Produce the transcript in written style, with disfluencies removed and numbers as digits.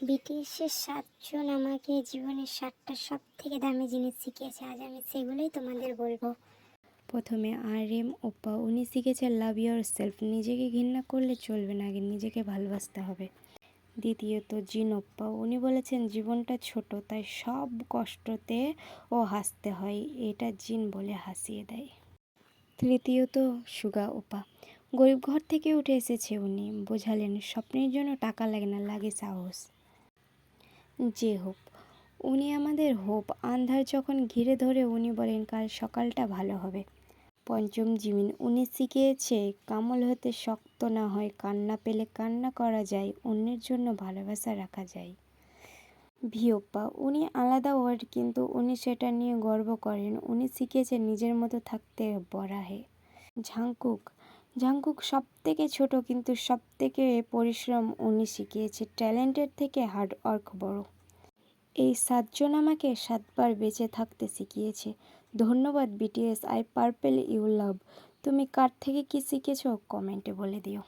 বিটিএসের 7জন আমাকে জীবনের 7টা সব থেকে দামি জিনিস শিখিয়েছে। আজ আমি সেগুলোই তোমাদের বলবো। প্রথমে RM ওপ্পা, উনি শিখেছে লাভ ইয়োর সেলফ, নিজেকে ঘৃণা করলে চলবে না, আগে নিজেকে ভালোবাসতে হবে। দ্বিতীয়ত জিন ওপ্পা, উনি বলেছেন জীবনটা ছোট, তাই সব কষ্টতে হাসতে হয়, এটা জিন বলে হাসিয়ে দেয়। তৃতীয়ত সুগা ওপা, গরিব ঘর থেকে উঠে এসেছে উনি, বোঝালেন স্বপ্নের জন্য টাকা লাগে না, লাগে সাহস। যে হোপ, উনি আমাদের হোপ, আন্ধার যখন ঘিরে ধরে উনি বলেন কাল সকালটা ভালো হবে। পঞ্চম জিমিন, উনি শিখিয়েছে কামল হতে শক্ত না হয়, কান্না পেলে কান্না করা যায়, অন্যের জন্য ভালোবাসা রাখা যায়। ভিওপ্পা, উনি আলাদা ওয়ার্ড, কিন্তু উনি সেটা নিয়ে গর্ব করেন, উনি শিখিয়েছেন নিজের মতো থাকতে বরাহে। ঝাংকুক, ঝাংকুক সব থেকে ছোট কিন্তু সব থেকে পরিশ্রম, উনি শিখিয়েছে ট্যালেন্টের থেকে হার্ড ওয়ার্ক বড়। এই 7জন আমাকে 7বার বেঁচে থাকতে শিখিয়েছে। ধন্যবাদ BTS, I purple you love. তুমি কার থেকে কি শিখেছো কমেন্টে বলে দিও।